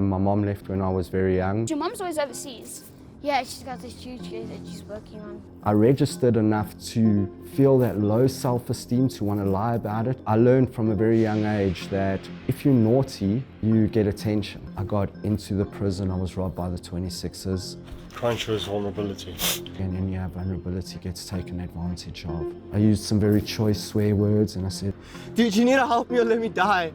My mom left when I was very young. Your mom's always overseas. Yeah, she's got this huge case that she's working on. I registered enough to feel that low self-esteem to want to lie about it. I learned from a very young age that if you're naughty, you get attention. I got into the prison, I was robbed by the 26ers. Crime shows vulnerability. And any vulnerability gets taken advantage of. I used some very choice swear words and I said, "Dude, you need to help me or let me die."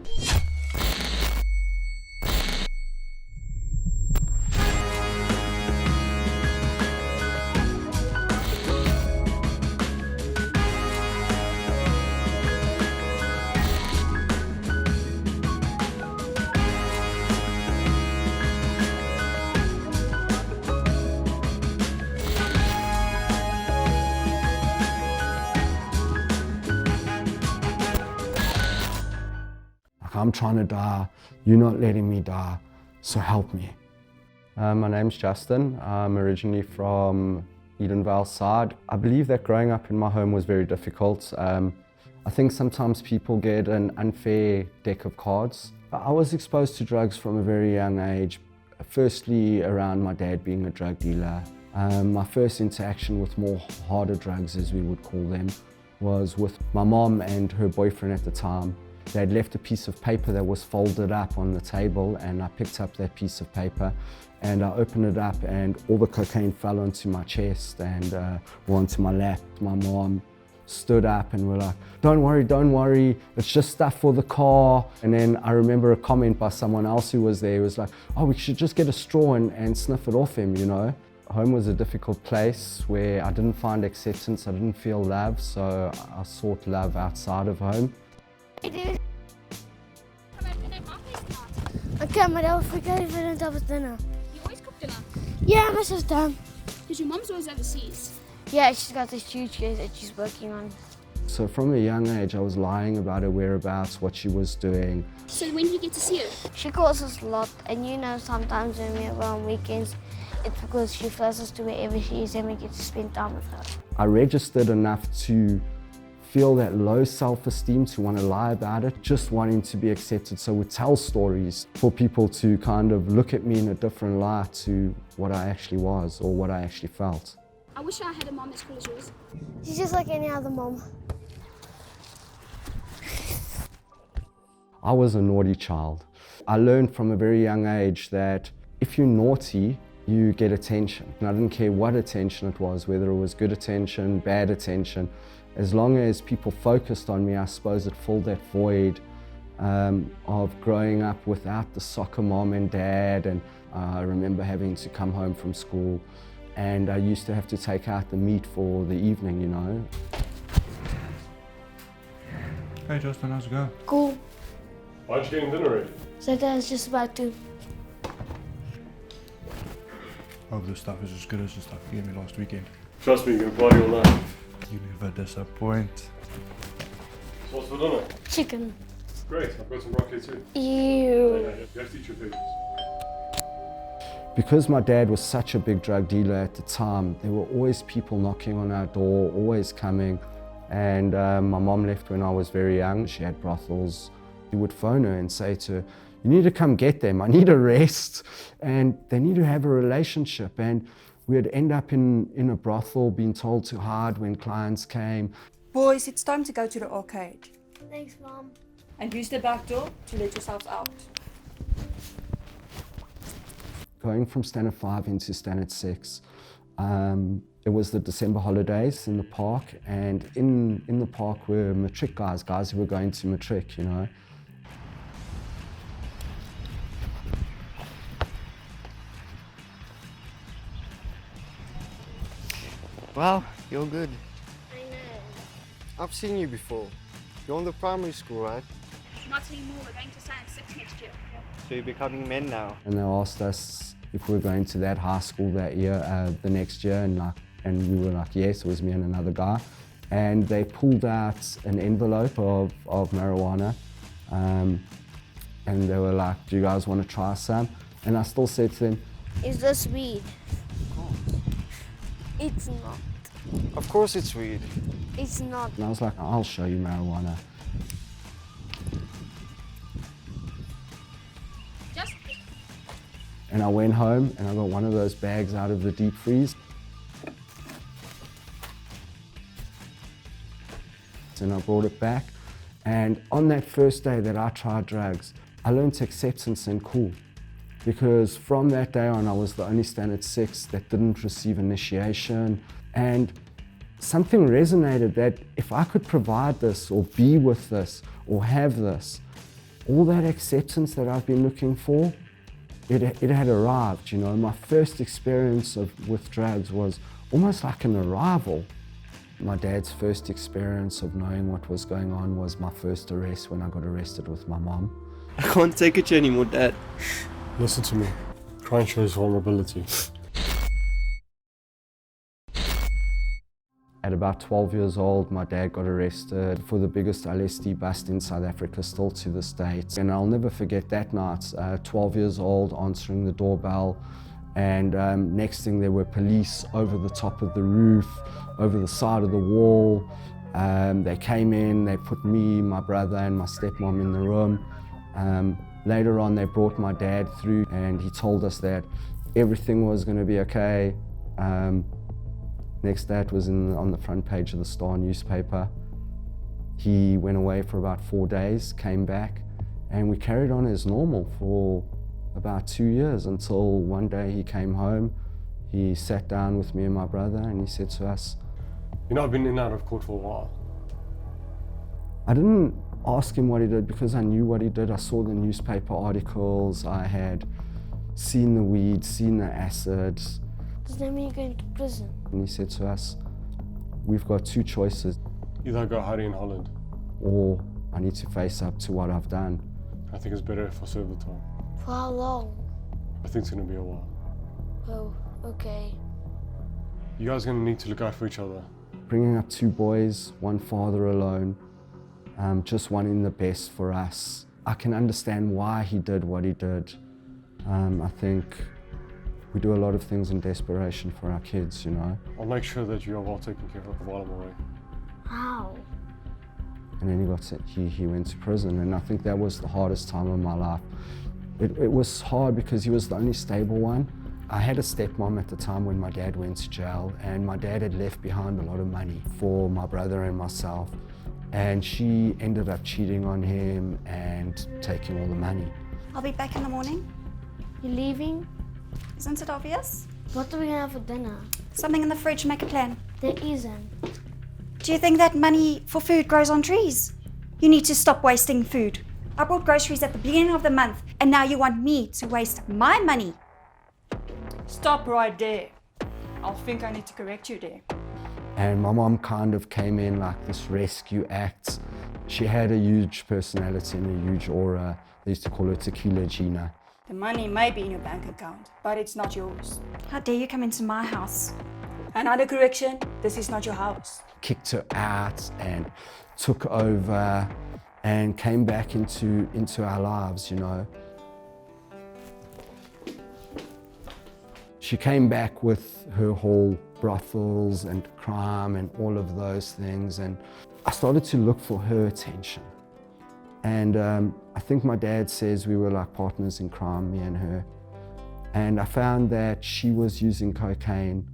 I'm trying to die, you're not letting me die, so help me. My name's Justin. I'm originally from Edenvale side. I believe that growing up in my home was very difficult. I think sometimes people get an unfair deck of cards. I was exposed to drugs from a very young age, firstly around my dad being a drug dealer. My first interaction with more harder drugs, as we would call them, was with my mom and her boyfriend at the time. They'd left a piece of paper that was folded up on the table, and I picked up that piece of paper and I opened it up and all the cocaine fell onto my chest and onto my lap. My mom stood up and were like, don't worry, it's just stuff for the car. And then I remember a comment by someone else who was there. It was like, oh, we should just get a straw and sniff it off him, you know. Home was a difficult place where I didn't find acceptance, I didn't feel love, so I sought love outside of home. Okay, maar dan vergeet ik weer dat dinner. You always cook dinner. Yeah, my sister. Because your mom's always overseas. Yeah, she's got this huge case that she's working on. So from a young age, I was lying about her whereabouts, what she was doing. So when do you get to see her? She calls us a lot, and you know, sometimes when we're on weekends, it's because she flies us to wherever she is and we get to spend time with her. I registered enough to feel that low self-esteem to want to lie about it, just wanting to be accepted. So would tell stories for people to kind of look at me in a different light to what I actually was or what I actually felt. I wish I had a mom as cool as yours. She's just like any other mom. I was a naughty child. I learned from a very young age that if you're naughty, you get attention. And I didn't care what attention it was, whether it was good attention, bad attention. As long as people focused on me, I suppose it filled that void of growing up without the soccer mom and dad. And I remember having to come home from school and I used to have to take out the meat for the evening, you know. Hey Justin, how's it going? Cool. Why'd you get dinner ready? So Dad's just about to. Hope this stuff is as good as the stuff you gave me last weekend. Trust me, you're gonna party all night. You never disappoint. So what's for dinner? Chicken. Great, I've got some broccoli too. Ew. You have to eat your veggies. Because my dad was such a big drug dealer at the time, there were always people knocking on our door, always coming. And my mom left when I was very young. She had brothels. He would phone her and say to her, you need to come get them, I need a rest. And they need to have a relationship. And we'd end up in a brothel being told to hide when clients came. Boys, it's time to go to the arcade. Thanks, Mom. And use the back door to let yourselves out. Going from standard 5 into standard 6, it was the December holidays in the park, and in the park were matric guys who were going to matric, you know. Wow, you're good. I know. I've seen you before. You're in the primary school, right? Not anymore, we're going to Science 6 next year. So you're becoming men now. And they asked us if we were going to that high school that year, the next year, and we were like, yes, it was me and another guy. And they pulled out an envelope of marijuana, and they were like, do you guys want to try some? And I still said to them, Is this weed? It's not. Of course it's weed. It's not. and I was like, I'll show you marijuana. Just And I went home and I got one of those bags out of the deep freeze. And I brought it back. And on that first day that I tried drugs, I learned acceptance and cool. Because from that day on, I was the only standard 6 that didn't receive initiation. And something resonated that if I could provide this or be with this or have this, all that acceptance that I've been looking for, it had arrived, you know. My first experience with drugs was almost like an arrival. My dad's first experience of knowing what was going on was my first arrest when I got arrested with my mom. I can't take it anymore, Dad. Listen to me. Crime shows vulnerability. At about 12 years old, my dad got arrested for the biggest LSD bust in South Africa still to this date. And I'll never forget that night, 12 years old, answering the doorbell. And next thing there were police over the top of the roof, over the side of the wall. They came in, they put me, my brother and my stepmom in the room. Later on they brought my dad through and he told us that everything was going to be okay. Next that was on the front page of the Star newspaper. He went away for about 4 days, came back, and we carried on as normal for about 2 years until one day he came home. He sat down with me and my brother and he said to us, You know, I've been in and out of court for a while. I didn't ask him what he did because I knew what he did. I saw the newspaper articles, I had seen the weed, seen the acid. Does that mean you're going to prison? And he said to us, we've got 2 choices, Either I go hiding in Holland. or I need to face up to what I've done. I think it's better if I serve the time. For how long? I think it's going to be a while. Oh, okay. You guys are going to need to look out for each other. Bringing up 2 boys, 1 father alone, just wanting the best for us. I can understand why he did what he did. I think we do a lot of things in desperation for our kids, you know. I'll make sure that you are well taken care of while I'm away. How? And then he went to prison, and I think that was the hardest time of my life. It was hard because he was the only stable one. I had a stepmom at the time when my dad went to jail, and my dad had left behind a lot of money for my brother and myself. And she ended up cheating on him and taking all the money. I'll be back in the morning. You leaving? Isn't it obvious? What are we gonna have for dinner? Something in the fridge, make a plan. There isn't. Do you think that money for food grows on trees? You need to stop wasting food. I bought groceries at the beginning of the month, and now you want me to waste my money. Stop right there. I think I need to correct you there. And my mom kind of came in like this rescue act. She had a huge personality and a huge aura. They used to call her Tequila Gina. The money may be in your bank account, but it's not yours. How dare you come into my house? Another correction, this is not your house. Kicked her out and took over and came back into our lives, you know. She came back with her whole brothels and crime and all of those things, and I started to look for her attention. And I think my dad says we were like partners in crime, me and her. And I found that she was using cocaine,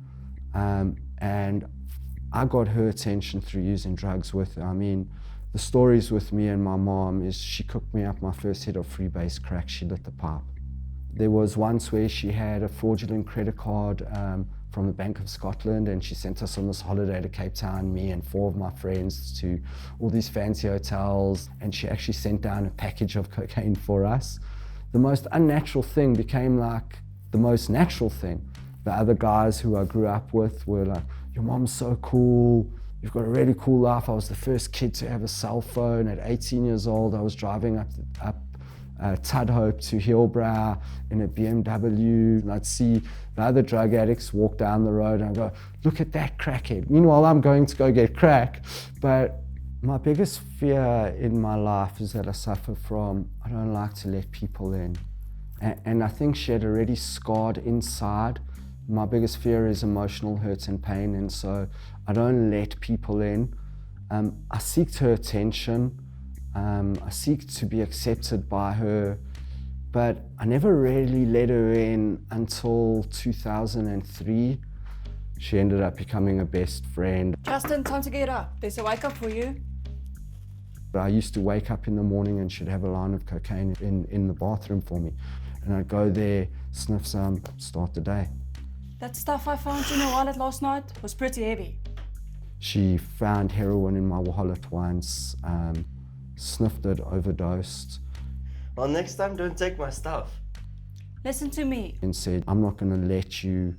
and I got her attention through using drugs with her. I mean, the stories with me and my mom is she cooked me up my first hit of freebase crack. She lit the pipe. There was once where she had a fraudulent credit card from the Bank of Scotland, and she sent us on this holiday to Cape Town, me and 4 of my friends, to all these fancy hotels, and she actually sent down a package of cocaine for us. The most unnatural thing became like the most natural thing. The other guys who I grew up with were like, your mom's so cool, you've got a really cool life. I was the first kid to have a cell phone. At 18 years old, I was driving up Tudhope to Hillbrow in a BMW, and I'd see the other drug addicts walk down the road and I'd go, look at that crackhead. Meanwhile, I'm going to go get crack. But my biggest fear in my life is that I suffer from, I don't like to let people in. And I think she had already scarred inside. My biggest fear is emotional hurt and pain, and so I don't let people in. I seek her attention. I seek to be accepted by her, but I never really let her in until 2003. She ended up becoming a best friend. Justin, time to get up. There's a wake up for you. I used to wake up in the morning and she'd have a line of cocaine in the bathroom for me. And I'd go there, sniff some, start the day. That stuff I found in your wallet last night was pretty heavy. She found heroin in my wallet once, sniffed it, overdosed, Well, next time, don't take my stuff. Listen to me. and said, I'm not going to let you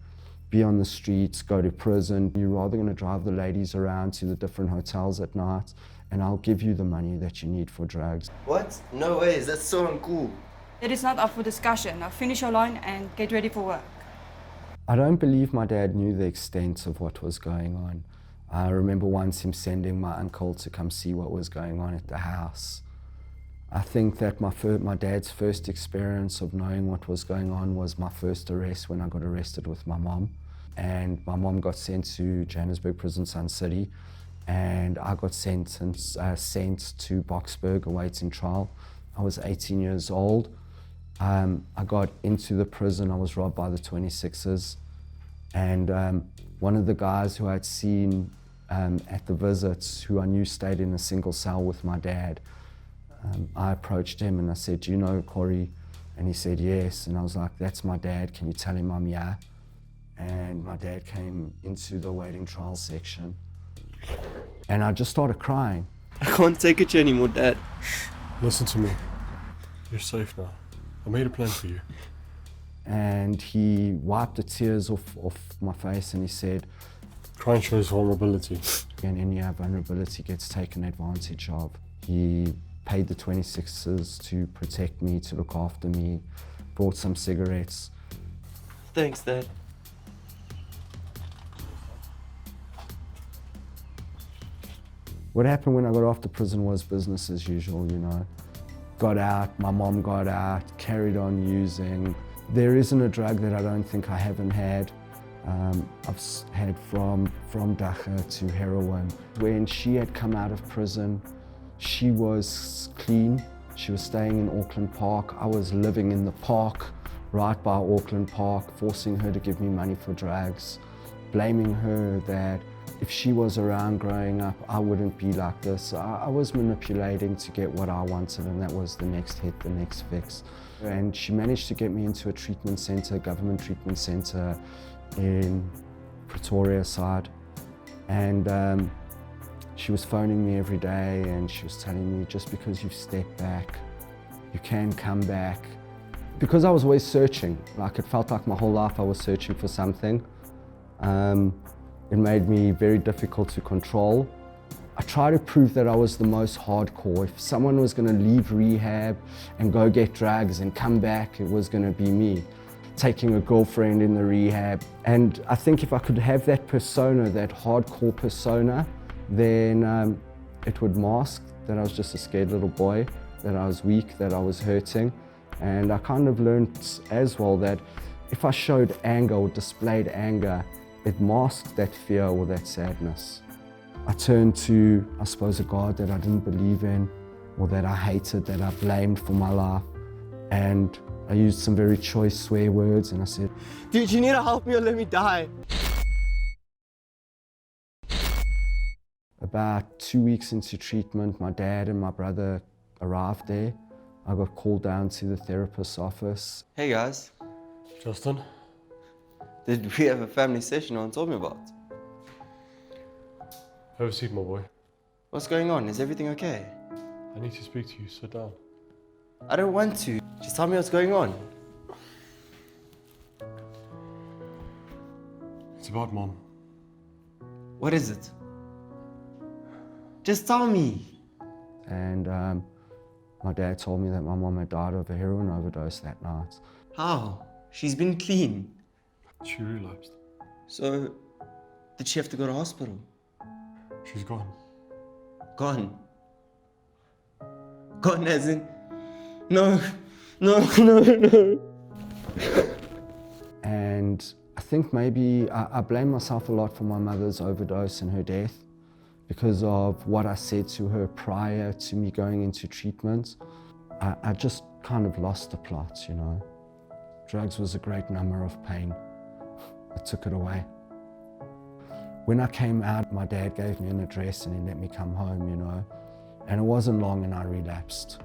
be on the streets, go to prison. You're rather going to drive the ladies around to the different hotels at night, and I'll give you the money that you need for drugs. What? No ways, that's so uncool. It is not up for discussion. Now finish your line and get ready for work. I don't believe my dad knew the extent of what was going on. I remember once him sending my uncle to come see what was going on at the house. I think that my dad's first experience of knowing what was going on was my first arrest when I got arrested with my mom. And my mom got sent to Johannesburg Prison, Sun City, and I got sent to Boksburg awaiting trial. I was 18 years old. I got into the prison, I was robbed by the 26ers, and one of the guys who I'd seen at the visits, who I knew stayed in a single cell with my dad, I approached him and I said, do you know Corey? And he said, yes. And I was like, that's my dad, can you tell him I'm here? And my dad came into the waiting trial section and I just started crying. I can't take it anymore, Dad. Listen to me. You're safe now. I made a plan for you. And he wiped the tears off my face and he said, Crime shows vulnerability. and any vulnerability gets taken advantage of. He paid the 26ers to protect me, to look after me, brought some cigarettes. Thanks, Dad. What happened when I got off the prison was business as usual, you know. Got out, my mom got out, carried on using. There isn't a drug that I don't think I haven't had. I've had from dagga to heroin. When she had come out of prison, she was clean. She was staying in Auckland Park. I was living in the park right by Auckland Park, forcing her to give me money for drugs, blaming her that if she was around growing up, I wouldn't be like this. I was manipulating to get what I wanted, and that was the next hit, the next fix. And she managed to get me into a treatment centre, government treatment centre in Pretoria side. And she was phoning me every day and she was telling me, just because you've stepped back, you can come back. Because I was always searching, like it felt like my whole life I was searching for something. It made me very difficult to control. I tried to prove that I was the most hardcore. If someone was going to leave rehab and go get drugs and come back, it was going to be me, taking a girlfriend in the rehab. And I think if I could have that persona, that hardcore persona, then it would mask that I was just a scared little boy, that I was weak, that I was hurting. And I kind of learned as well that if I showed anger or displayed anger, it masked that fear or that sadness. I turned to, I suppose, a God that I didn't believe in or that I hated, that I blamed for my life. And I used some very choice swear words and I said, Dude, you need to help me or let me die. About 2 weeks into treatment, my dad and my brother arrived there. I got called down to the therapist's office. Hey guys, Justin? did we have a family session no one told me about? Have a seat, my boy. What's going on? Is everything okay? I need to speak to you. Sit down. I don't want to. Just tell me what's going on. It's about Mom. What is it? Just tell me. And my dad told me that my mom had died of a heroin overdose that night. How? She's been clean. She relapsed. So, did she have to go to hospital? She's gone. Gone. Gone as in... No. No. And I think maybe I blame myself a lot for my mother's overdose and her death because of what I said to her prior to me going into treatment. I just kind of lost the plot, you know. Drugs was a great number of pain. I took it away. When I came out, my dad gave me an address and he let me come home, you know. And it wasn't long and I relapsed.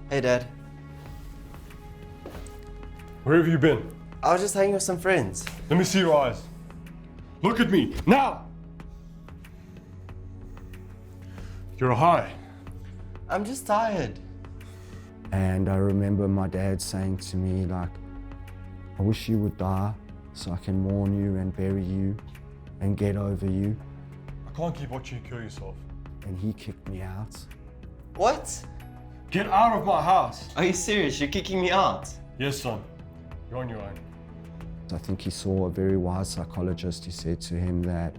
Hey, Dad. Where have you been? I was just hanging with some friends. Let me see your eyes. Look at me, now! You're high. I'm just tired. And I remember my dad saying to me, like, I wish you would die so I can mourn you and bury you and get over you. I can't keep watching you kill yourself. And he kicked me out. What? Get out of my house! Are you serious? You're kicking me out? Yes, son. You're on your own. I think he saw a very wise psychologist who said to him that,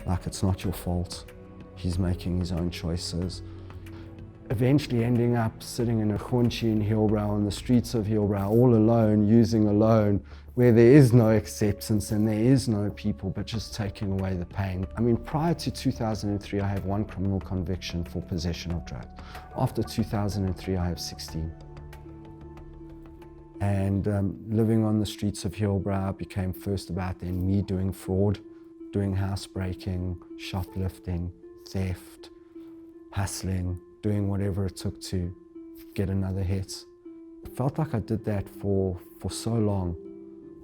like, it's not your fault. He's making his own choices. Eventually ending up sitting in a khunchi in Hillbrow, on the streets of Hillbrow, all alone, using a loan, where there is no acceptance and there is no people, but just taking away the pain. I mean, prior to 2003, I have 1 criminal conviction for possession of drugs. After 2003, I have 16. And living on the streets of Hillbrow became first about then me doing fraud, doing housebreaking, shoplifting, theft, hustling, doing whatever it took to get another hit. It felt like I did that for so long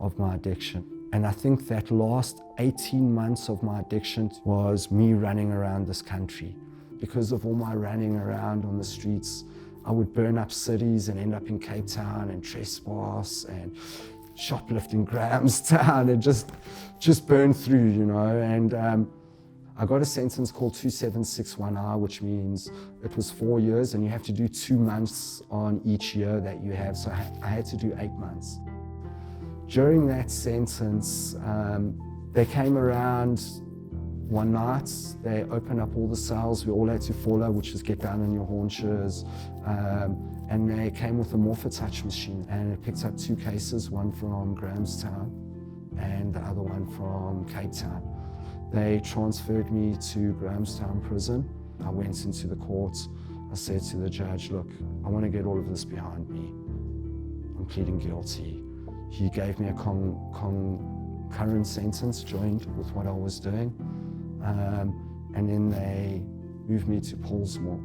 of my addiction. And I think that last 18 months of my addiction was me running around this country. Because of all my running around on the streets, I would burn up cities and end up in Cape Town and trespass and shoplifting Grahamstown and just burn through, you know. And I got a sentence called 2761R, which means it was 4 years and you have to do 2 months on each year that you have. So I had to do 8 months. During that sentence, they came around one night, they opened up all the cells, we all had to follow, which is get down on your haunches. And they came with a Morpho-Touch machine and it picked up 2 cases, one from Grahamstown and the other one from Cape Town. They transferred me to Grahamstown prison. I went into the courts. I said to the judge, look, I want to get all of this behind me. I'm pleading guilty. He gave me a concurrent sentence joined with what I was doing. And then they moved me to Pollsmoor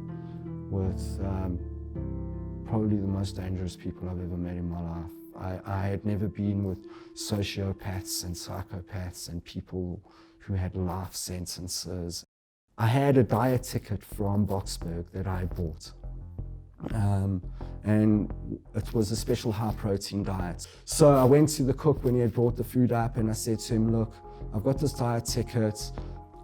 with probably the most dangerous people I've ever met in my life. I had never been with sociopaths and psychopaths and people who had life sentences. I had a diet ticket from Boksburg that I had bought. And it was a special high protein diet. So I went to the cook when he had brought the food up and I said to him, look, I've got this diet ticket.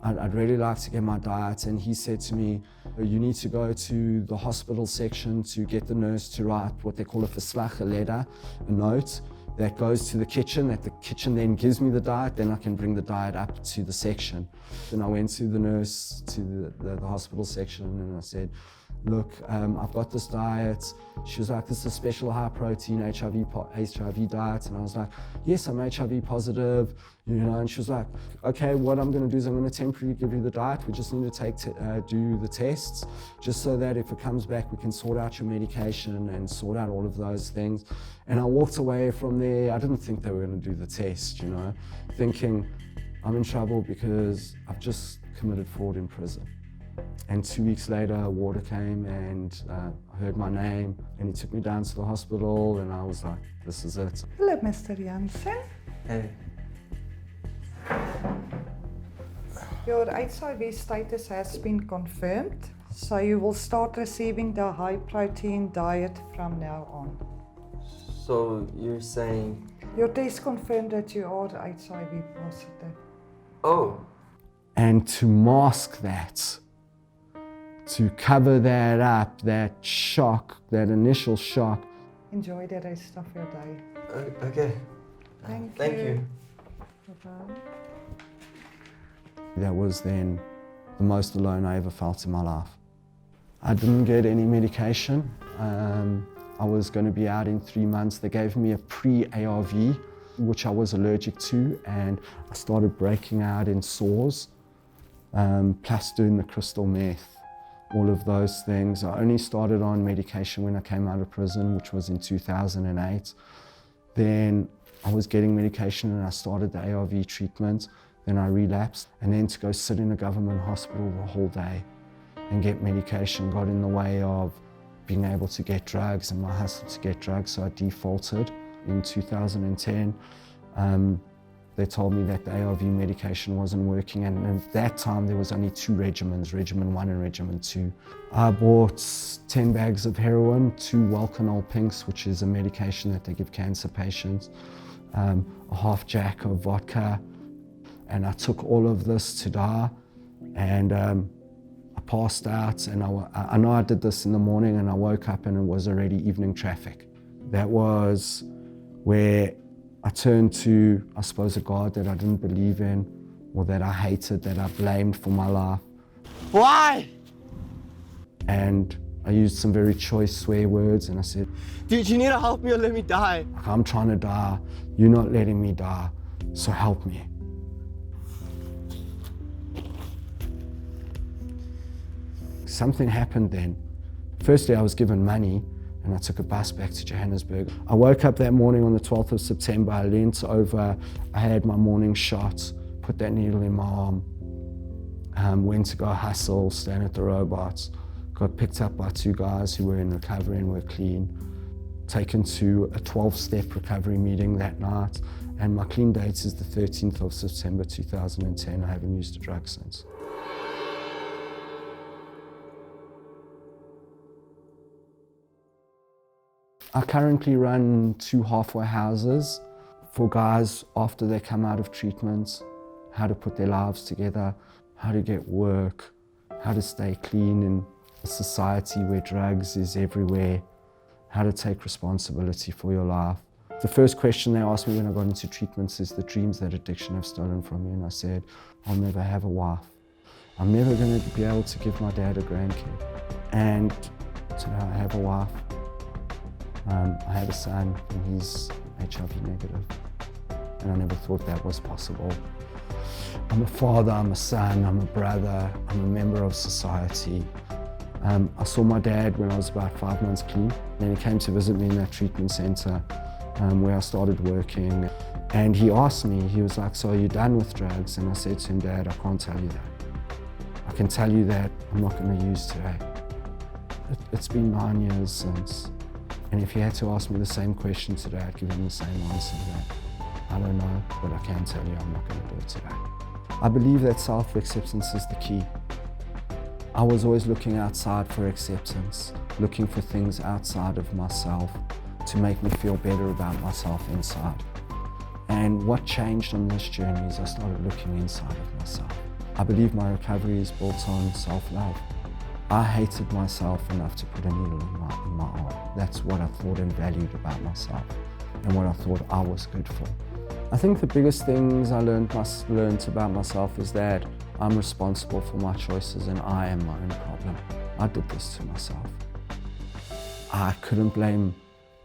I'd really like to get my diet. And he said to me, you need to go to the hospital section to get the nurse to write what they call a verslag, a letter, a note that goes to the kitchen, that the kitchen then gives me the diet, then I can bring the diet up to the section. Then I went to the nurse, to the hospital section, and I said, look, I've got this diet. She was like, this is a special high protein HIV diet. And I was like, yes, I'm HIV positive, you know. And she was like, okay, what I'm gonna do is I'm gonna temporarily give you the diet. We just need to do the tests, just so that if it comes back, we can sort out your medication and sort out all of those things. And I walked away from there. I didn't think they were gonna do the test, you know, thinking I'm in trouble because I've just committed fraud in prison. And 2 weeks later, a warder came and heard my name and he took me down to the hospital and I was like, this is it. Hello, Mr. Jansen. Hey. Your HIV status has been confirmed, so you will start receiving the high protein diet from now on. So you're saying... Your test confirmed that you are HIV positive. Oh. And to mask that, to cover that up, that shock, that initial shock. Enjoy the rest of your day. Okay. Thank you. Bye-bye. That was then the most alone I ever felt in my life. I didn't get any medication. I was going to be out in 3 months. They gave me a pre-ARV, which I was allergic to, and I started breaking out in sores, plus doing the crystal meth. all of those things. I only started on medication when I came out of prison, which was in 2008. Then I was getting medication and I started the ARV treatment. Then I relapsed, and then to go sit in a government hospital the whole day and get medication got in the way of being able to get drugs and my hustle to get drugs, so I defaulted in 2010. They told me that the ARV medication wasn't working, and at that time there was only 2 regimens, Regimen 1 and Regimen 2. I bought 10 bags of heroin, 2 Welcanol Pinks, which is a medication that they give cancer patients, a half jack of vodka, and I took all of this to die, and I passed out, and I know I did this in the morning, and I woke up and it was already evening traffic. That was where I turned to, I suppose, a God that I didn't believe in, or that I hated, that I blamed for my life. Why? And I used some very choice swear words, and I said, Dude, you need to help me or let me die. I'm trying to die, you're not letting me die, so help me. Something happened then. Firstly, I was given money, and I took a bus back to Johannesburg. I woke up that morning on the 12th of September, I leant over, I had my morning shot, put that needle in my arm, went to go hustle, stand at the robots, got picked up by 2 guys who were in recovery and were clean, taken to a 12-step recovery meeting that night, and my clean date is the 13th of September 2010. I haven't used a drug since. I currently run 2 halfway houses for guys after they come out of treatment, how to put their lives together, how to get work, how to stay clean in a society where drugs is everywhere, how to take responsibility for your life. The first question they asked me when I got into treatments is the dreams that addiction have stolen from me, and I said, I'll never have a wife. I'm never going to be able to give my dad a grandkid. And today I have a wife. I had a son and he's HIV negative, and I never thought that was possible. I'm a father, I'm a son, I'm a brother, I'm a member of society. I saw my dad when I was about 5 months clean, and he came to visit me in that treatment centre where I started working, and he asked me, he was like, so are you done with drugs? And I said to him, Dad, I can't tell you that. I can tell you that I'm not going to use today. It's been 9 years since. And if he had to ask me the same question today, I'd give him the same answer that I don't know, but I can tell you I'm not going to do it today. I believe that self-acceptance is the key. I was always looking outside for acceptance, looking for things outside of myself to make me feel better about myself inside. And what changed on this journey is I started looking inside of myself. I believe my recovery is built on self-love. I hated myself enough to put a needle in my arm. That's what I thought and valued about myself, and what I thought I was good for. I think the biggest things I learned about myself is that I'm responsible for my choices and I am my own problem. I did this to myself. I couldn't blame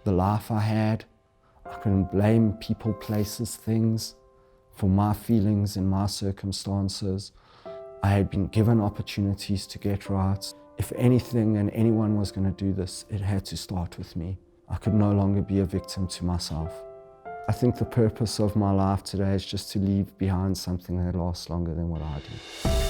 the life I had. I couldn't blame people, places, things for my feelings and my circumstances. I had been given opportunities to get right. If anything and anyone was going to do this, it had to start with me. I could no longer be a victim to myself. I think the purpose of my life today is just to leave behind something that lasts longer than what I do.